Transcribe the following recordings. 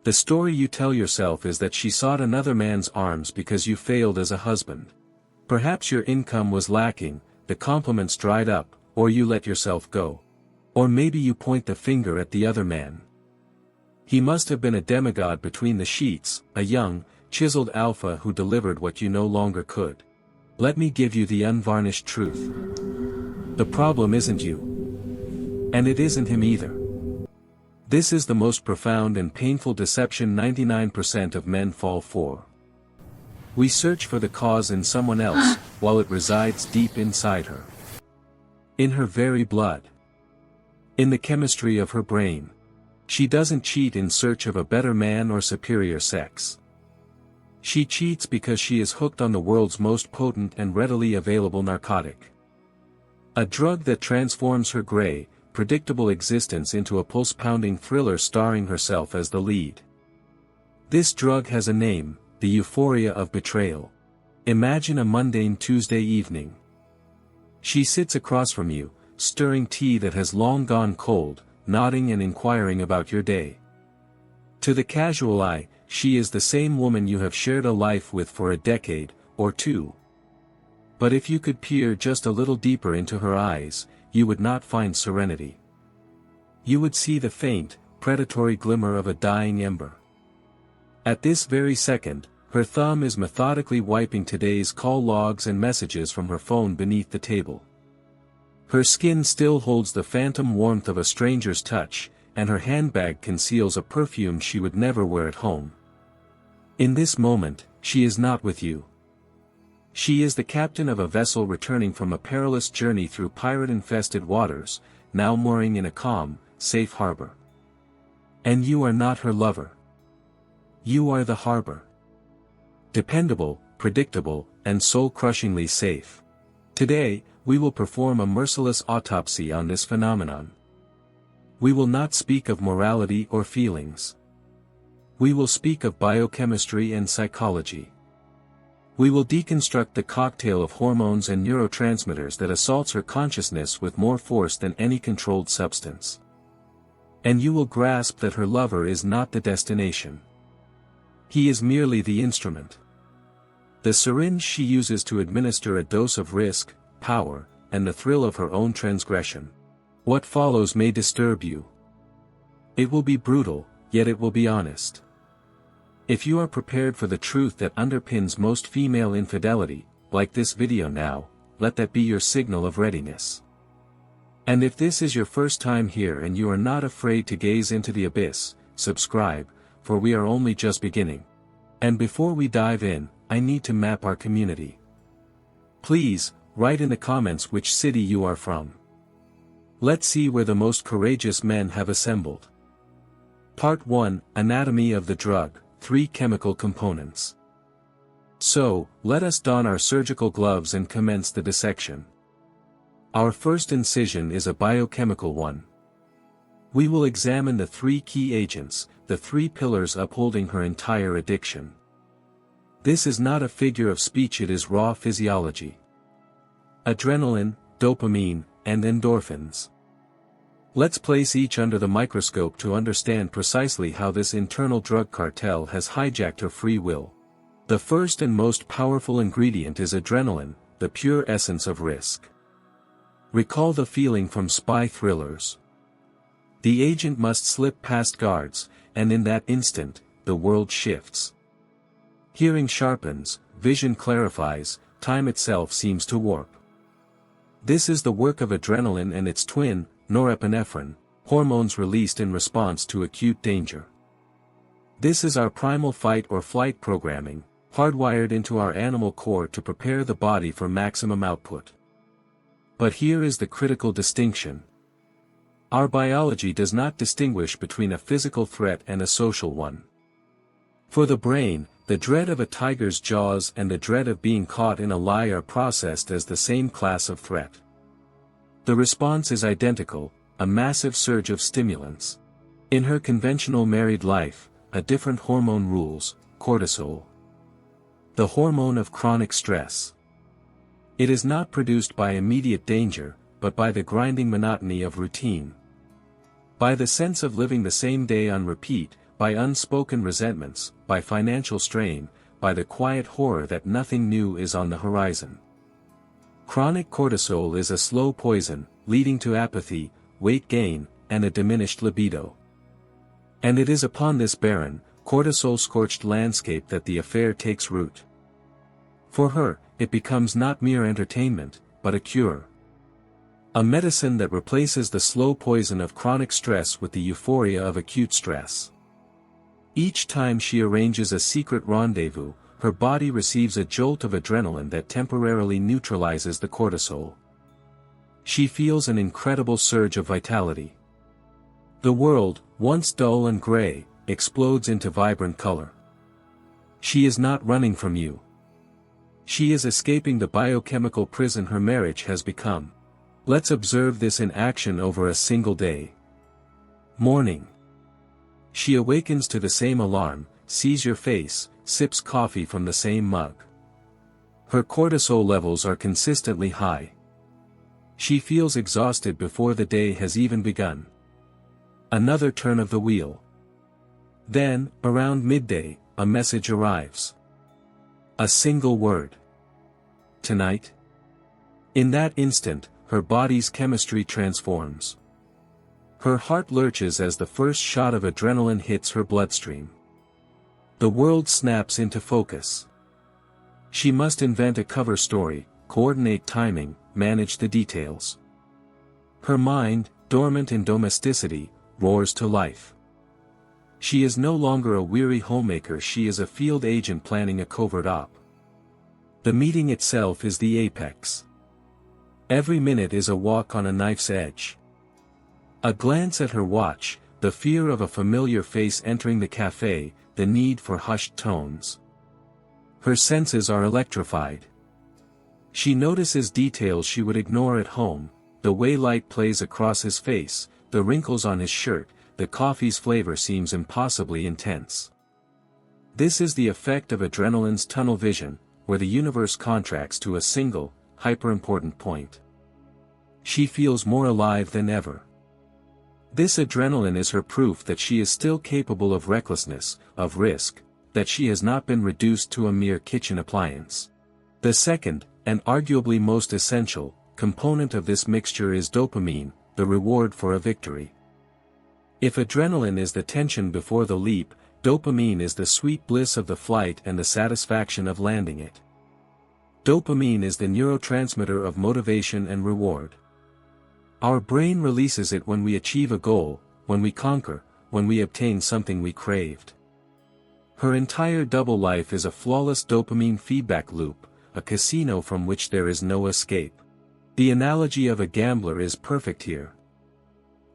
The story you tell yourself is that she sought another man's arms because you failed as a husband. Perhaps your income was lacking, the compliments dried up, or you let yourself go. Or maybe you point the finger at the other man. He must have been a demigod between the sheets, a young, chiseled alpha who delivered what you no longer could. Let me give you the unvarnished truth. The problem isn't you. And it isn't him either. This is the most profound and painful deception 99% of men fall for. We search for the cause in someone else, while it resides deep inside her. In her very blood. In the chemistry of her brain. She doesn't cheat in search of a better man or superior sex. She cheats because she is hooked on the world's most potent and readily available narcotic. A drug that transforms her gray, predictable existence into a pulse-pounding thriller starring herself as the lead. This drug has a name, the euphoria of betrayal. Imagine a mundane Tuesday evening. She sits across from you, stirring tea that has long gone cold, nodding and inquiring about your day. To the casual eye, she is the same woman you have shared a life with for a decade, or two. But if you could peer just a little deeper into her eyes, you would not find serenity. You would see the faint, predatory glimmer of a dying ember. At this very second, her thumb is methodically wiping today's call logs and messages from her phone beneath the table. Her skin still holds the phantom warmth of a stranger's touch, and her handbag conceals a perfume she would never wear at home. In this moment, she is not with you. She is the captain of a vessel returning from a perilous journey through pirate-infested waters, now mooring in a calm, safe harbor. And you are not her lover. You are the harbor. Dependable, predictable, and soul-crushingly safe. Today, we will perform a merciless autopsy on this phenomenon. We will not speak of morality or feelings. We will speak of biochemistry and psychology. We will deconstruct the cocktail of hormones and neurotransmitters that assaults her consciousness with more force than any controlled substance. And you will grasp that her lover is not the destination. He is merely the instrument. The syringe she uses to administer a dose of risk, power, and the thrill of her own transgression. What follows may disturb you. It will be brutal, yet it will be honest. If you are prepared for the truth that underpins most female infidelity, like this video now, let that be your signal of readiness. And if this is your first time here and you are not afraid to gaze into the abyss, subscribe, for we are only just beginning. And before we dive in, I need to map our community. Please, write in the comments which city you are from. Let's see where the most courageous men have assembled. Part 1, Anatomy of the Drug, 3 Chemical Components. So, let us don our surgical gloves and commence the dissection. Our first incision is a biochemical one. We will examine the 3 key agents, the 3 pillars upholding her entire addiction. This is not a figure of speech, it is raw physiology. Adrenaline, dopamine, and endorphins. Let's place each under the microscope to understand precisely how this internal drug cartel has hijacked her free will. The first and most powerful ingredient is adrenaline, the pure essence of risk. Recall the feeling from spy thrillers. The agent must slip past guards, and in that instant, the world shifts. Hearing sharpens, vision clarifies, time itself seems to warp. This is the work of adrenaline and its twin, norepinephrine, hormones released in response to acute danger. This is our primal fight or flight programming, hardwired into our animal core to prepare the body for maximum output. But here is the critical distinction. Our biology does not distinguish between a physical threat and a social one. For the brain, the dread of a tiger's jaws and the dread of being caught in a lie are processed as the same class of threat. The response is identical, a massive surge of stimulants. In her conventional married life, a different hormone rules, cortisol. The hormone of chronic stress. It is not produced by immediate danger, but by the grinding monotony of routine. By the sense of living the same day on repeat, by unspoken resentments, by financial strain, by the quiet horror that nothing new is on the horizon. Chronic cortisol is a slow poison, leading to apathy, weight gain, and a diminished libido. And it is upon this barren, cortisol-scorched landscape that the affair takes root. For her, it becomes not mere entertainment, but a cure. A medicine that replaces the slow poison of chronic stress with the euphoria of acute stress. Each time she arranges a secret rendezvous, her body receives a jolt of adrenaline that temporarily neutralizes the cortisol. She feels an incredible surge of vitality. The world, once dull and gray, explodes into vibrant color. She is not running from you. She is escaping the biochemical prison her marriage has become. Let's observe this in action over a single day. Morning. She awakens to the same alarm, sees your face, sips coffee from the same mug. Her cortisol levels are consistently high. She feels exhausted before the day has even begun. Another turn of the wheel. Then, around midday, a message arrives. A single word. Tonight? In that instant, her body's chemistry transforms. Her heart lurches as the first shot of adrenaline hits her bloodstream. The world snaps into focus. She must invent a cover story, coordinate timing, manage the details. Her mind, dormant in domesticity, roars to life. She is no longer a weary homemaker, she is a field agent planning a covert op. The meeting itself is the apex. Every minute is a walk on a knife's edge. A glance at her watch, the fear of a familiar face entering the cafe, the need for hushed tones. Her senses are electrified. She notices details she would ignore at home, the way light plays across his face, the wrinkles on his shirt, the coffee's flavor seems impossibly intense. This is the effect of adrenaline's tunnel vision, where the universe contracts to a single, hyper-important point. She feels more alive than ever. This adrenaline is her proof that she is still capable of recklessness, of risk, that she has not been reduced to a mere kitchen appliance. The second, and arguably most essential, component of this mixture is dopamine, the reward for a victory. If adrenaline is the tension before the leap, dopamine is the sweet bliss of the flight and the satisfaction of landing it. Dopamine is the neurotransmitter of motivation and reward. Our brain releases it when we achieve a goal, when we conquer, when we obtain something we craved. Her entire double life is a flawless dopamine feedback loop, a casino from which there is no escape. The analogy of a gambler is perfect here.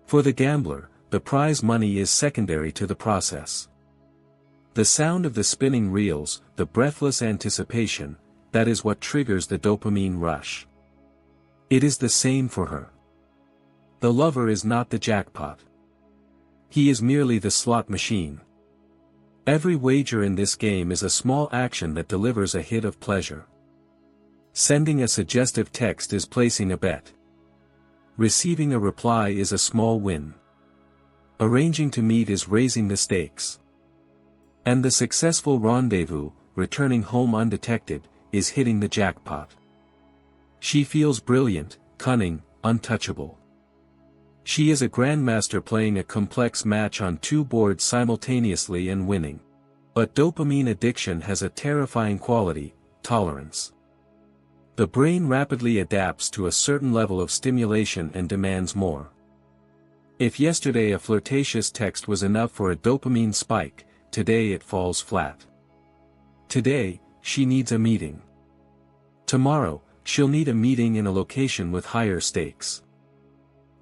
For the gambler, the prize money is secondary to the process. The sound of the spinning reels, the breathless anticipation, that is what triggers the dopamine rush. It is the same for her. The lover is not the jackpot. He is merely the slot machine. Every wager in this game is a small action that delivers a hit of pleasure. Sending a suggestive text is placing a bet. Receiving a reply is a small win. Arranging to meet is raising the stakes. And the successful rendezvous, returning home undetected, is hitting the jackpot. She feels brilliant, cunning, untouchable. She is a grandmaster playing a complex match on two boards simultaneously and winning. But dopamine addiction has a terrifying quality, tolerance. The brain rapidly adapts to a certain level of stimulation and demands more. If yesterday a flirtatious text was enough for a dopamine spike, today it falls flat. Today, she needs a meeting. Tomorrow, she'll need a meeting in a location with higher stakes.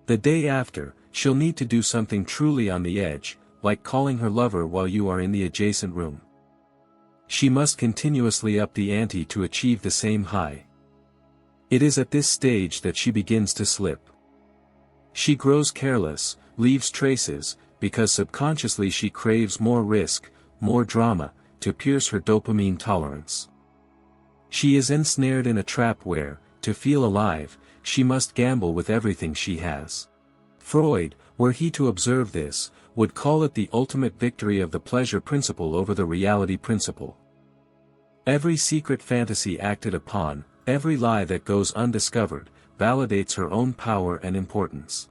The day after, she'll need to do something truly on the edge, like calling her lover while you are in the adjacent room. She must continuously up the ante to achieve the same high. It is at this stage that she begins to slip. She grows careless, leaves traces, because subconsciously she craves more risk, more drama, to pierce her dopamine tolerance. She is ensnared in a trap where, to feel alive, she must gamble with everything she has. Freud, were he to observe this, would call it the ultimate victory of the pleasure principle over the reality principle. Every secret fantasy acted upon, every lie that goes undiscovered, validates her own power and importance.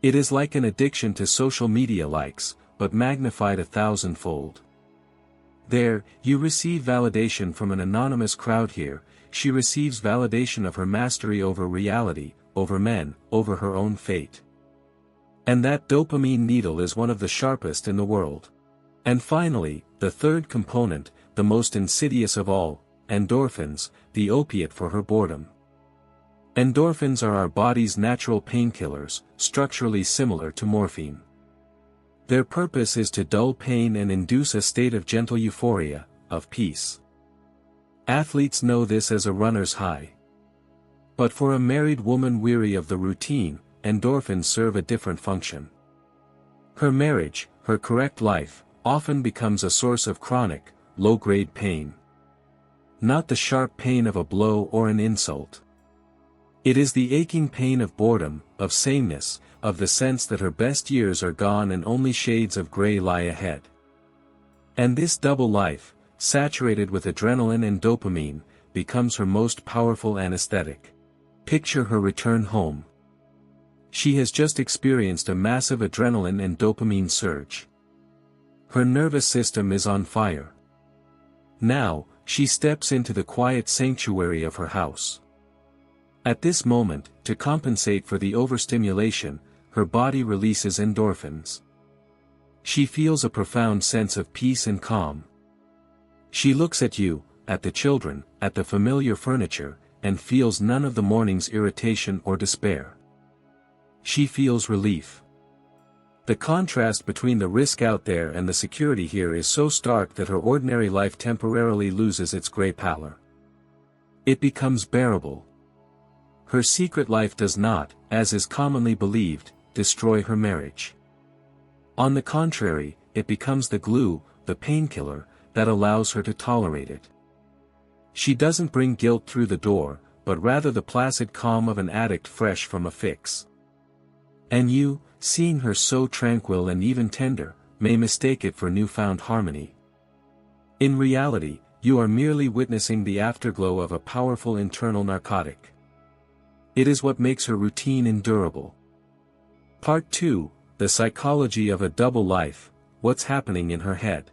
It is like an addiction to social media likes, but magnified 1,000-fold. There, you receive validation from an anonymous crowd. Here, she receives validation of her mastery over reality, over men, over her own fate. And that dopamine needle is one of the sharpest in the world. And finally, the third component, the most insidious of all, endorphins, the opiate for her boredom. Endorphins are our body's natural painkillers, structurally similar to morphine. Their purpose is to dull pain and induce a state of gentle euphoria, of peace. Athletes know this as a runner's high. But for a married woman weary of the routine, endorphins serve a different function. Her marriage, her correct life, often becomes a source of chronic, low-grade pain. Not the sharp pain of a blow or an insult. It is the aching pain of boredom, of sameness, of the sense that her best years are gone and only shades of gray lie ahead. And this double life, saturated with adrenaline and dopamine, becomes her most powerful anesthetic. Picture her return home. She has just experienced a massive adrenaline and dopamine surge. Her nervous system is on fire. Now, she steps into the quiet sanctuary of her house. At this moment, to compensate for the overstimulation, her body releases endorphins. She feels a profound sense of peace and calm. She looks at you, at the children, at the familiar furniture, and feels none of the morning's irritation or despair. She feels relief. The contrast between the risk out there and the security here is so stark that her ordinary life temporarily loses its gray pallor. It becomes bearable. Her secret life does not, as is commonly believed, destroy her marriage. On the contrary, it becomes the glue, the painkiller, that allows her to tolerate it. She doesn't bring guilt through the door, but rather the placid calm of an addict fresh from a fix. And you, seeing her so tranquil and even tender, may mistake it for newfound harmony. In reality, you are merely witnessing the afterglow of a powerful internal narcotic. It is what makes her routine endurable. Part 2, The Psychology of a Double Life, What's Happening in Her Head.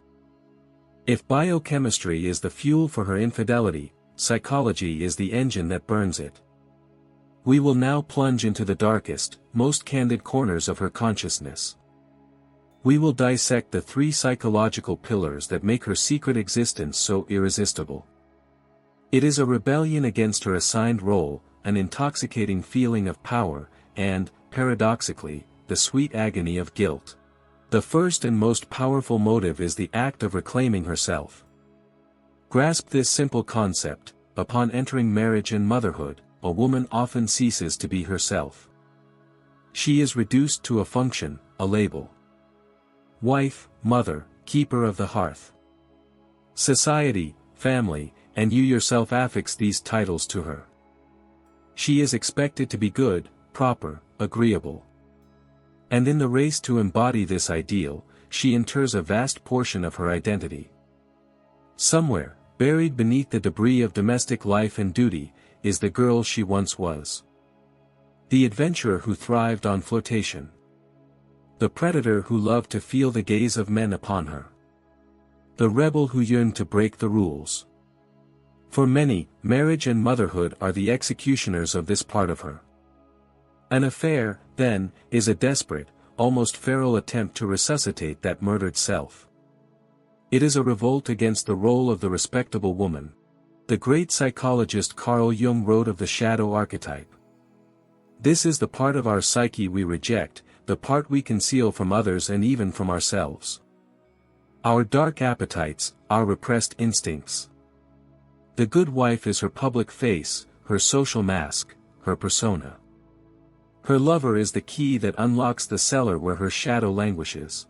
If biochemistry is the fuel for her infidelity, psychology is the engine that burns it. We will now plunge into the darkest, most candid corners of her consciousness. We will dissect the 3 psychological pillars that make her secret existence so irresistible. It is a rebellion against her assigned role, an intoxicating feeling of power, and, paradoxically, the sweet agony of guilt. The first and most powerful motive is the act of reclaiming herself. Grasp this simple concept: upon entering marriage and motherhood, a woman often ceases to be herself. She is reduced to a function, a label. Wife, mother, keeper of the hearth. Society, family, and you yourself affix these titles to her. She is expected to be good, proper, agreeable. And in the race to embody this ideal, she inters a vast portion of her identity. Somewhere, buried beneath the debris of domestic life and duty, is the girl she once was. The adventurer who thrived on flirtation. The predator who loved to feel the gaze of men upon her. The rebel who yearned to break the rules. For many, marriage and motherhood are the executioners of this part of her. An affair, then, is a desperate, almost feral attempt to resuscitate that murdered self. It is a revolt against the role of the respectable woman. The great psychologist Carl Jung wrote of the shadow archetype. This is the part of our psyche we reject, the part we conceal from others and even from ourselves. Our dark appetites, our repressed instincts. The good wife is her public face, her social mask, her persona. Her lover is the key that unlocks the cellar where her shadow languishes.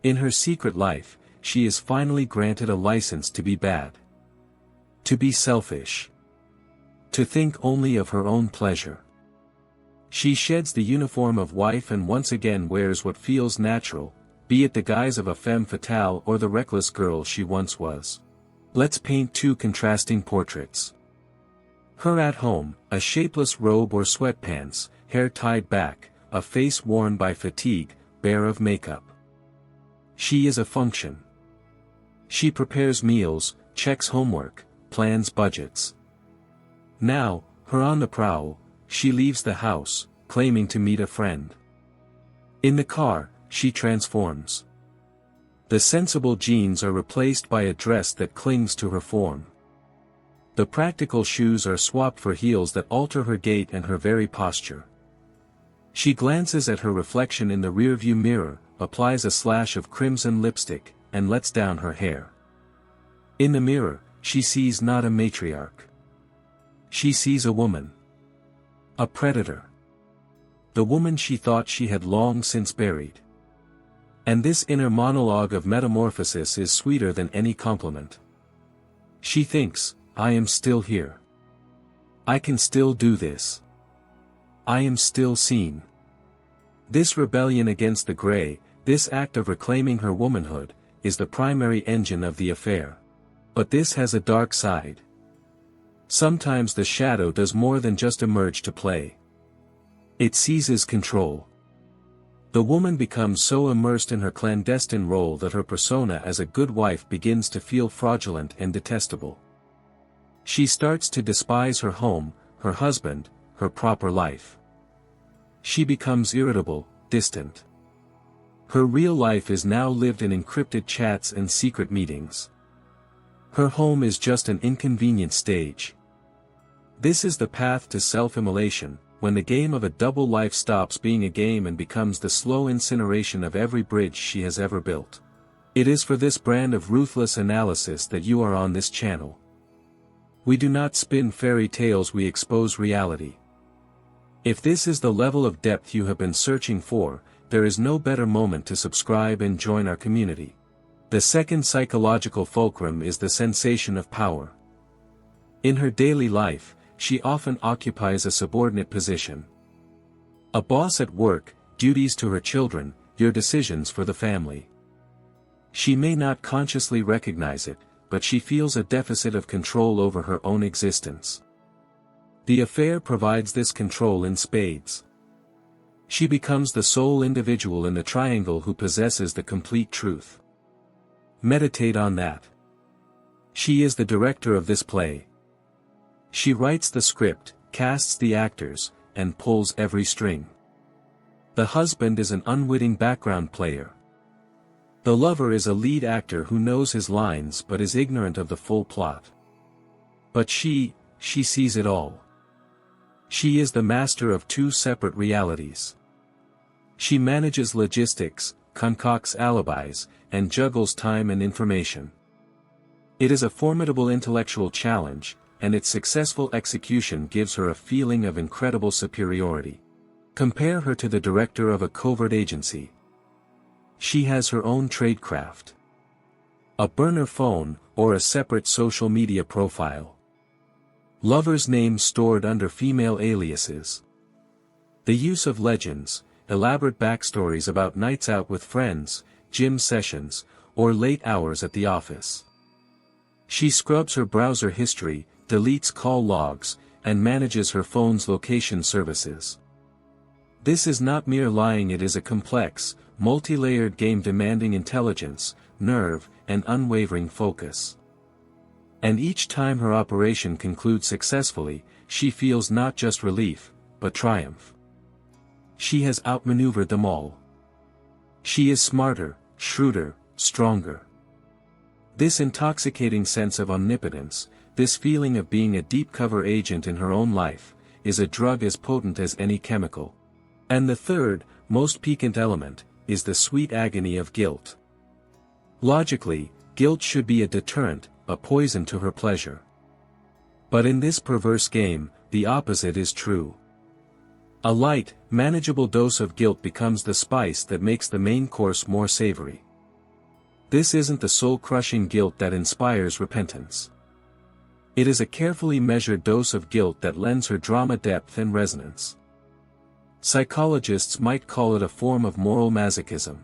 In her secret life, she is finally granted a license to be bad. To be selfish. To think only of her own pleasure. She sheds the uniform of wife and once again wears what feels natural, be it the guise of a femme fatale or the reckless girl she once was. Let's paint two contrasting portraits. Her at home, a shapeless robe or sweatpants, hair tied back, a face worn by fatigue, bare of makeup. She is a function. She prepares meals, checks homework, plans budgets. Now, her on the prowl, she leaves the house, claiming to meet a friend. In the car, she transforms. The sensible jeans are replaced by a dress that clings to her form. The practical shoes are swapped for heels that alter her gait and her very posture. She glances at her reflection in the rearview mirror, applies a slash of crimson lipstick, and lets down her hair. In the mirror, she sees not a matriarch. She sees a woman. A predator. The woman she thought she had long since buried. And this inner monologue of metamorphosis is sweeter than any compliment. She thinks, I am still here. I can still do this. I am still seen. This rebellion against the gray, this act of reclaiming her womanhood, is the primary engine of the affair. But this has a dark side. Sometimes the shadow does more than just emerge to play. It seizes control. The woman becomes so immersed in her clandestine role that her persona as a good wife begins to feel fraudulent and detestable. She starts to despise her home, her husband, her proper life. She becomes irritable, distant. Her real life is now lived in encrypted chats and secret meetings. Her home is just an inconvenient stage. This is the path to self-immolation, when the game of a double life stops being a game and becomes the slow incineration of every bridge she has ever built. It is for this brand of ruthless analysis that you are on this channel. We do not spin fairy tales, we expose reality. If this is the level of depth you have been searching for, there is no better moment to subscribe and join our community. The second psychological fulcrum is the sensation of power. In her daily life, she often occupies a subordinate position. A boss at work, duties to her children, your decisions for the family. She may not consciously recognize it, but she feels a deficit of control over her own existence. The affair provides this control in spades. She becomes the sole individual in the triangle who possesses the complete truth. Meditate on that. She is the director of this play. She writes the script, casts the actors, and pulls every string. The husband is an unwitting background player. The lover is a lead actor who knows his lines but is ignorant of the full plot. But she sees it all. She is the master of two separate realities. She manages logistics, concocts alibis, and juggles time and information. It is a formidable intellectual challenge, and its successful execution gives her a feeling of incredible superiority. Compare her to the director of a covert agency. She has her own tradecraft. A burner phone, or a separate social media profile. Lovers' names stored under female aliases. The use of legends, elaborate backstories about nights out with friends, gym sessions, or late hours at the office. She scrubs her browser history, deletes call logs, and manages her phone's location services. This is not mere lying, it is a complex, multi-layered game demanding intelligence, nerve, and unwavering focus. And each time her operation concludes successfully, she feels not just relief, but triumph. She has outmaneuvered them all. She is smarter, shrewder, stronger. This intoxicating sense of omnipotence, this feeling of being a deep-cover agent in her own life, is a drug as potent as any chemical. And the third, most piquant element, is the sweet agony of guilt. Logically, guilt should be a deterrent, a poison to her pleasure. But in this perverse game, the opposite is true. A light, manageable dose of guilt becomes the spice that makes the main course more savory. This isn't the soul-crushing guilt that inspires repentance. It is a carefully measured dose of guilt that lends her drama depth and resonance. Psychologists might call it a form of moral masochism.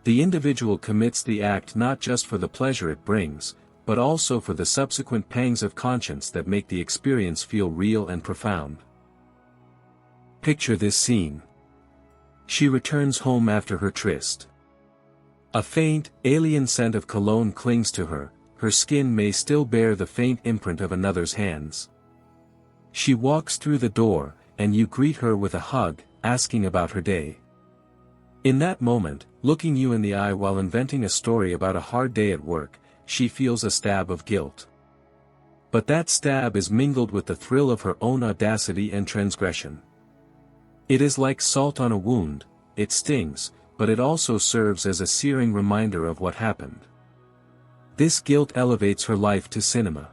The individual commits the act not just for the pleasure it brings, but also for the subsequent pangs of conscience that make the experience feel real and profound. Picture this scene. She returns home after her tryst. A faint, alien scent of cologne clings to her, her skin may still bear the faint imprint of another's hands. She walks through the door, and you greet her with a hug, asking about her day. In that moment, looking you in the eye while inventing a story about a hard day at work, she feels a stab of guilt. But that stab is mingled with the thrill of her own audacity and transgression. It is like salt on a wound, it stings, but it also serves as a searing reminder of what happened. This guilt elevates her life to cinema.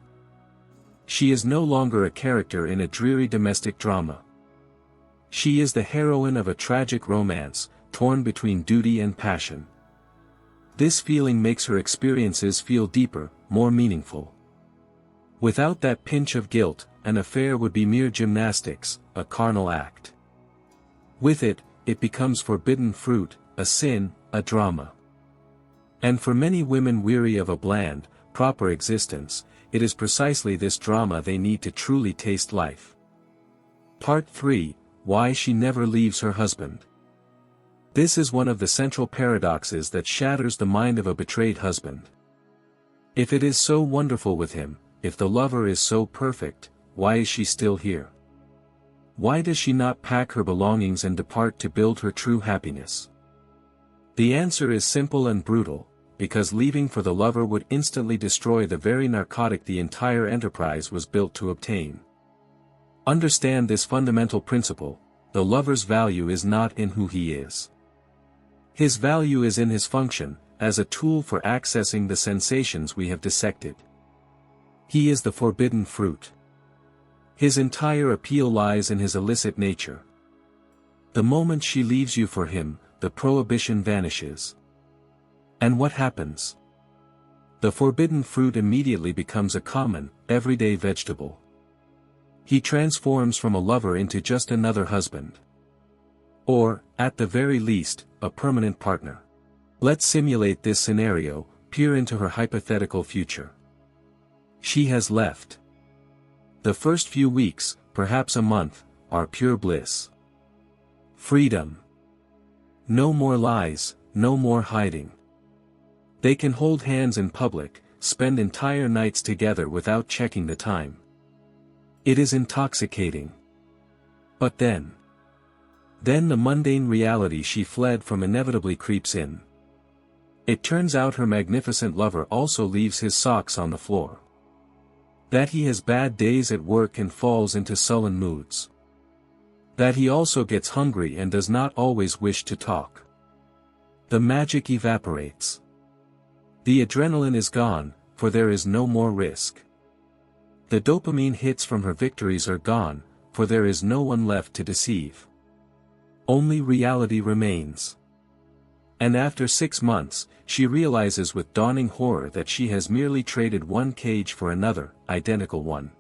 She is no longer a character in a dreary domestic drama. She is the heroine of a tragic romance, torn between duty and passion. This feeling makes her experiences feel deeper, more meaningful. Without that pinch of guilt, an affair would be mere gymnastics, a carnal act. With it, it becomes forbidden fruit, a sin, a drama. And for many women weary of a bland, proper existence, it is precisely this drama they need to truly taste life. Part 3: Why She Never Leaves Her Husband. This is one of the central paradoxes that shatters the mind of a betrayed husband. If it is so wonderful with him, if the lover is so perfect, why is she still here? Why does she not pack her belongings and depart to build her true happiness? The answer is simple and brutal, because leaving for the lover would instantly destroy the very narcotic the entire enterprise was built to obtain. Understand this fundamental principle: the lover's value is not in who he is. His value is in his function, as a tool for accessing the sensations we have dissected. He is the forbidden fruit. His entire appeal lies in his illicit nature. The moment she leaves you for him, the prohibition vanishes. And what happens? The forbidden fruit immediately becomes a common, everyday vegetable. He transforms from a lover into just another husband. Or, at the very least, a permanent partner. Let's simulate this scenario, peer into her hypothetical future. She has left. The first few weeks, perhaps a month, are pure bliss. Freedom. No more lies, no more hiding. They can hold hands in public, spend entire nights together without checking the time. It is intoxicating. But then the mundane reality she fled from inevitably creeps in. It turns out her magnificent lover also leaves his socks on the floor. That he has bad days at work and falls into sullen moods. That he also gets hungry and does not always wish to talk. The magic evaporates. The adrenaline is gone, for there is no more risk. The dopamine hits from her victories are gone, for there is no one left to deceive. Only reality remains. And after 6 months, she realizes with dawning horror that she has merely traded one cage for another, identical one.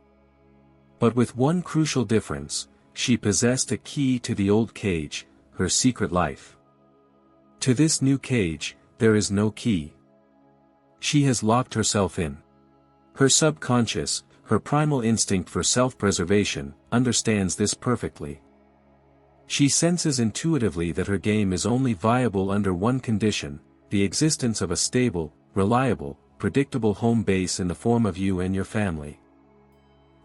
But with one crucial difference: she possessed a key to the old cage, her secret life. To this new cage, there is no key. She has locked herself in. Her subconscious, her primal instinct for self-preservation, understands this perfectly. She senses intuitively that her game is only viable under one condition: the existence of a stable, reliable, predictable home base in the form of you and your family.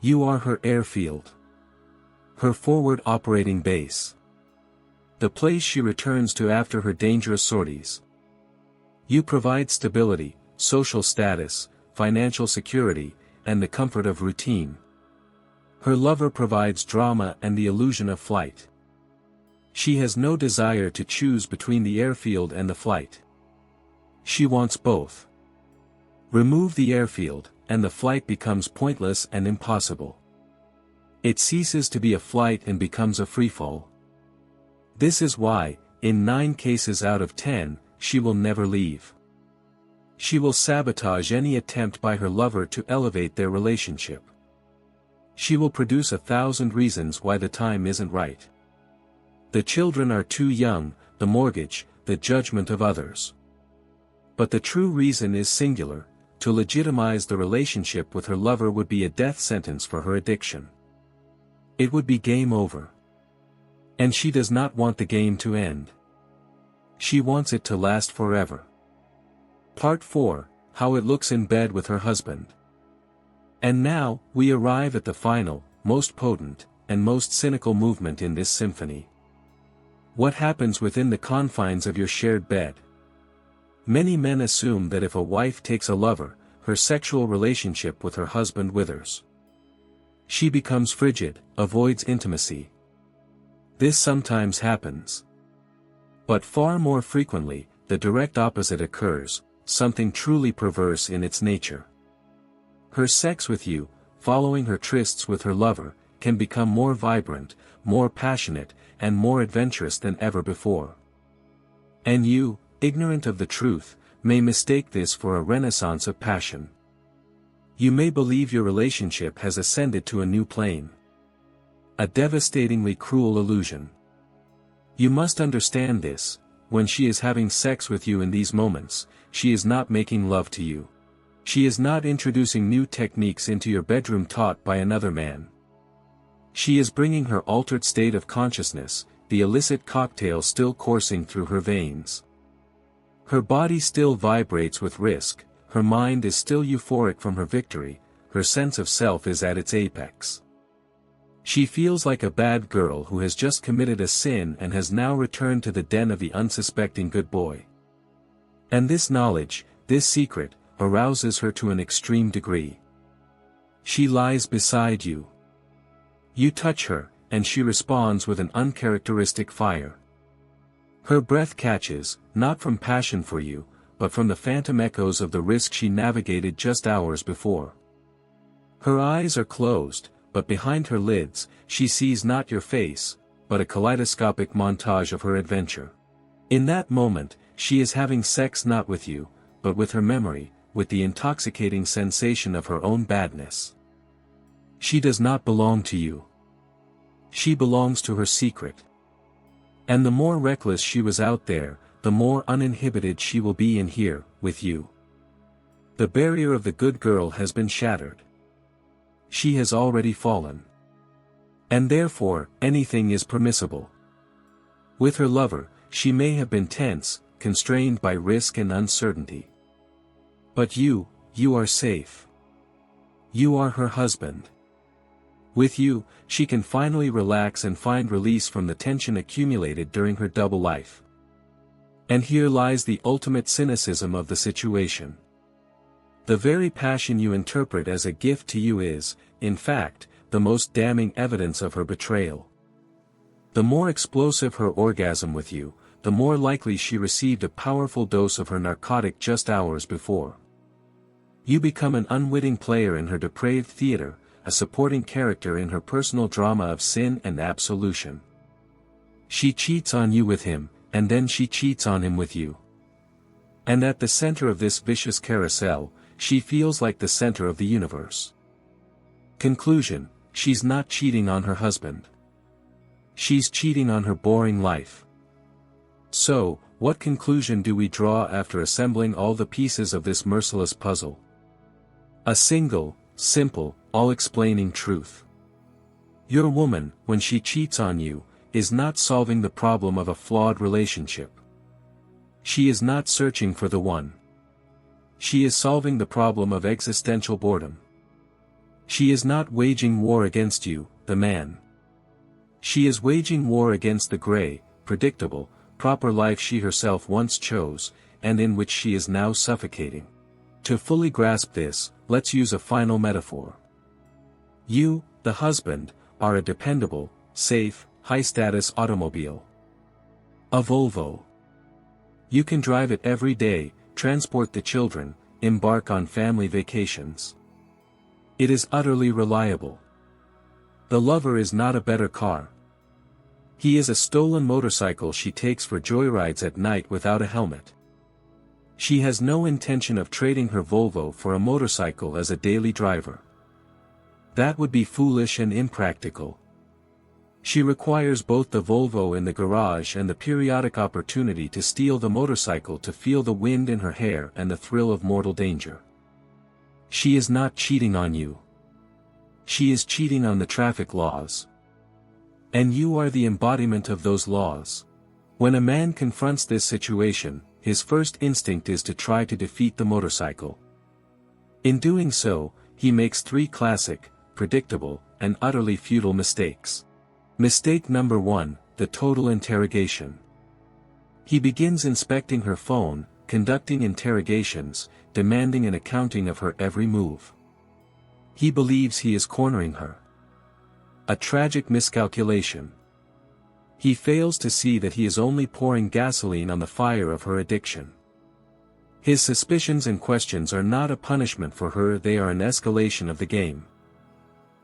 You are her airfield. Her forward operating base. The place she returns to after her dangerous sorties. You provide stability, social status, financial security, and the comfort of routine. Her lover provides drama and the illusion of flight. She has no desire to choose between the airfield and the flight. She wants both. Remove the airfield, and the flight becomes pointless and impossible. It ceases to be a flight and becomes a freefall. This is why, in 9 cases out of 10, she will never leave. She will sabotage any attempt by her lover to elevate their relationship. She will produce 1,000 reasons why the time isn't right. The children are too young, the mortgage, the judgment of others. But the true reason is singular: to legitimize the relationship with her lover would be a death sentence for her addiction. It would be game over. And she does not want the game to end. She wants it to last forever. Part 4, How it looks in bed with her husband. And now, we arrive at the final, most potent, and most cynical movement in this symphony. What happens within the confines of your shared bed? Many men assume that if a wife takes a lover, her sexual relationship with her husband withers. She becomes frigid, avoids intimacy. This sometimes happens. But far more frequently, the direct opposite occurs, something truly perverse in its nature. Her sex with you, following her trysts with her lover, can become more vibrant, more passionate, and more adventurous than ever before. And you, ignorant of the truth, may mistake this for a renaissance of passion. You may believe your relationship has ascended to a new plane. A devastatingly cruel illusion. You must understand this: when she is having sex with you in these moments, she is not making love to you. She is not introducing new techniques into your bedroom taught by another man. She is bringing her altered state of consciousness, the illicit cocktail still coursing through her veins. Her body still vibrates with risk, her mind is still euphoric from her victory, her sense of self is at its apex. She feels like a bad girl who has just committed a sin and has now returned to the den of the unsuspecting good boy. And this knowledge, this secret, arouses her to an extreme degree. She lies beside you. You touch her, and she responds with an uncharacteristic fire. Her breath catches, not from passion for you, but from the phantom echoes of the risk she navigated just hours before. Her eyes are closed, but behind her lids, she sees not your face, but a kaleidoscopic montage of her adventure. In that moment, she is having sex not with you, but with her memory, with the intoxicating sensation of her own badness. She does not belong to you. She belongs to her secret. And the more reckless she was out there, the more uninhibited she will be in here, with you. The barrier of the good girl has been shattered. She has already fallen. And therefore, anything is permissible. With her lover, she may have been tense, constrained by risk and uncertainty. But you are safe. You are her husband. With you, she can finally relax and find release from the tension accumulated during her double life. And here lies the ultimate cynicism of the situation. The very passion you interpret as a gift to you is, in fact, the most damning evidence of her betrayal. The more explosive her orgasm with you, the more likely she received a powerful dose of her narcotic just hours before. You become an unwitting player in her depraved theater, a supporting character in her personal drama of sin and absolution. She cheats on you with him, and then she cheats on him with you. And at the center of this vicious carousel, she feels like the center of the universe. Conclusion: she's not cheating on her husband. She's cheating on her boring life. So, what conclusion do we draw after assembling all the pieces of this merciless puzzle? A single, simple, all-explaining truth. Your woman, when she cheats on you, is not solving the problem of a flawed relationship. She is not searching for the one. She is solving the problem of existential boredom. She is not waging war against you, the man. She is waging war against the gray, predictable, proper life she herself once chose, and in which she is now suffocating. To fully grasp this, let's use a final metaphor. You, the husband, are a dependable, safe, high-status automobile. A Volvo. You can drive it every day, transport the children, embark on family vacations. It is utterly reliable. The lover is not a better car. He is a stolen motorcycle she takes for joyrides at night without a helmet. She has no intention of trading her Volvo for a motorcycle as a daily driver. That would be foolish and impractical. She requires both the Volvo in the garage and the periodic opportunity to steal the motorcycle to feel the wind in her hair and the thrill of mortal danger. She is not cheating on you. She is cheating on the traffic laws. And you are the embodiment of those laws. When a man confronts this situation, his first instinct is to try to defeat the motorcycle. In doing so, he makes three classic, predictable, and utterly futile mistakes. Mistake number 1, the total interrogation. He begins inspecting her phone, conducting interrogations, demanding an accounting of her every move. He believes he is cornering her. A tragic miscalculation. He fails to see that he is only pouring gasoline on the fire of her addiction. His suspicions and questions are not a punishment for her, they are an escalation of the game.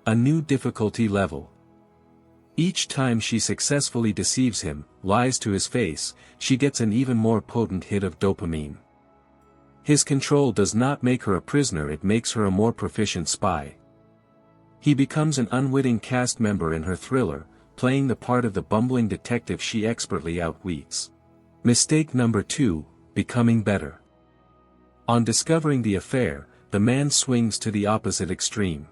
A new difficulty level. Each time she successfully deceives him, lies to his face, she gets an even more potent hit of dopamine. His control does not make her a prisoner, it makes her a more proficient spy. He becomes an unwitting cast member in her thriller, playing the part of the bumbling detective she expertly outwits. Mistake number 2, becoming better. On discovering the affair, the man swings to the opposite extreme.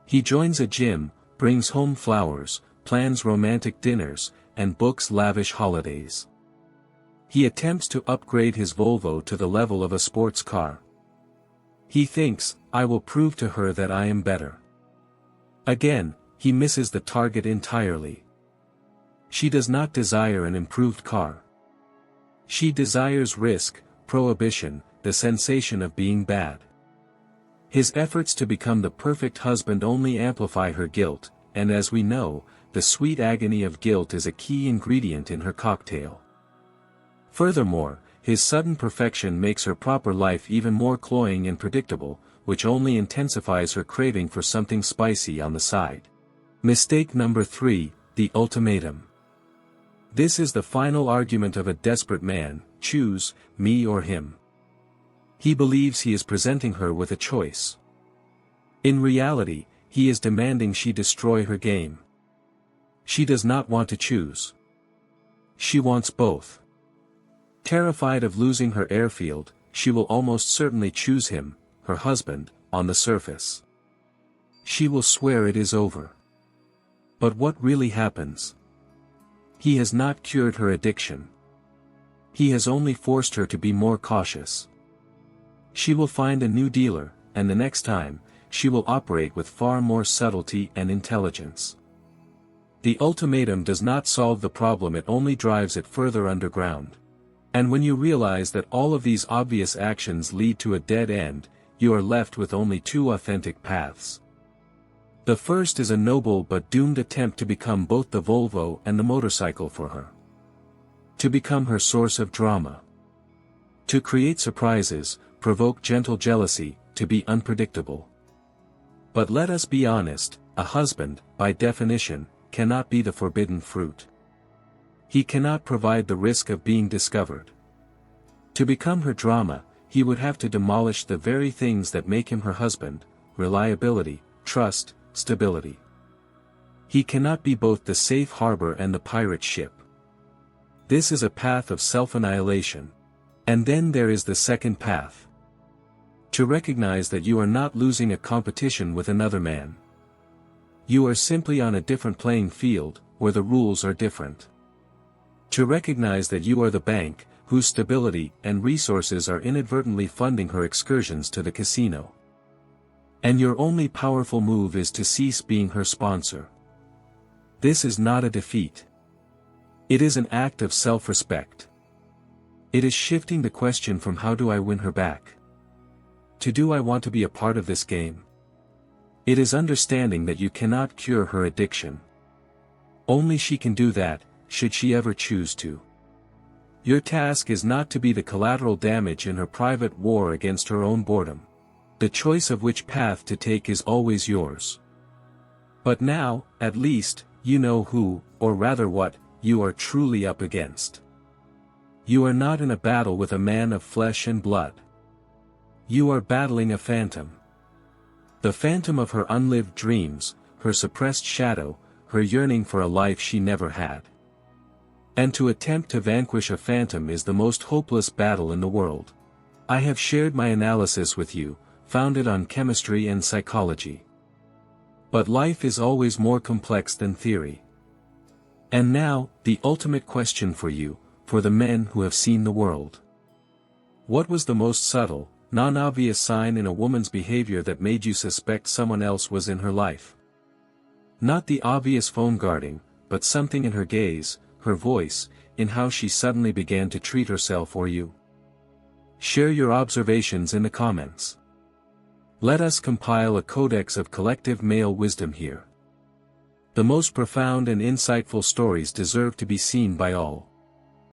He joins a gym, brings home flowers, plans romantic dinners, and books lavish holidays. He attempts to upgrade his Volvo to the level of a sports car. He thinks, I will prove to her that I am better. Again, he misses the target entirely. She does not desire an improved car. She desires risk, prohibition, the sensation of being bad. His efforts to become the perfect husband only amplify her guilt, and as we know, the sweet agony of guilt is a key ingredient in her cocktail. Furthermore, his sudden perfection makes her proper life even more cloying and predictable, which only intensifies her craving for something spicy on the side. Mistake number 3, the ultimatum. This is the final argument of a desperate man: choose, me or him. He believes he is presenting her with a choice. In reality, he is demanding she destroy her game. She does not want to choose. She wants both. Terrified of losing her airfield, she will almost certainly choose him, her husband, on the surface. She will swear it is over. But what really happens? He has not cured her addiction. He has only forced her to be more cautious. She will find a new dealer, and the next time, she will operate with far more subtlety and intelligence. The ultimatum does not solve the problem, it only drives it further underground. And when you realize that all of these obvious actions lead to a dead end, you are left with only two authentic paths. The first is a noble but doomed attempt to become both the Volvo and the motorcycle for her. To become her source of drama. To create surprises, provoke gentle jealousy, to be unpredictable. But let us be honest, a husband, by definition, cannot be the forbidden fruit. He cannot provide the risk of being discovered. To become her drama, he would have to demolish the very things that make him her husband: reliability, trust, stability. He cannot be both the safe harbor and the pirate ship. This is a path of self-annihilation. And then there is the second path. To recognize that you are not losing a competition with another man. You are simply on a different playing field, where the rules are different. To recognize that you are the bank, whose stability and resources are inadvertently funding her excursions to the casino. And your only powerful move is to cease being her sponsor. This is not a defeat. It is an act of self-respect. It is shifting the question from how do I win her back, to do I want to be a part of this game? It is understanding that you cannot cure her addiction. Only she can do that, should she ever choose to. Your task is not to be the collateral damage in her private war against her own boredom. The choice of which path to take is always yours. But now, at least, you know who, or rather what, you are truly up against. You are not in a battle with a man of flesh and blood. You are battling a phantom. The phantom of her unlived dreams, her suppressed shadow, her yearning for a life she never had. And to attempt to vanquish a phantom is the most hopeless battle in the world. I have shared my analysis with you, founded on chemistry and psychology. But life is always more complex than theory. And now, the ultimate question for you, for the men who have seen the world. What was the most subtle, non-obvious sign in a woman's behavior that made you suspect someone else was in her life? Not the obvious phone guarding, but something in her gaze, her voice, in how she suddenly began to treat herself or you. Share your observations in the comments. Let us compile a codex of collective male wisdom here. The most profound and insightful stories deserve to be seen by all.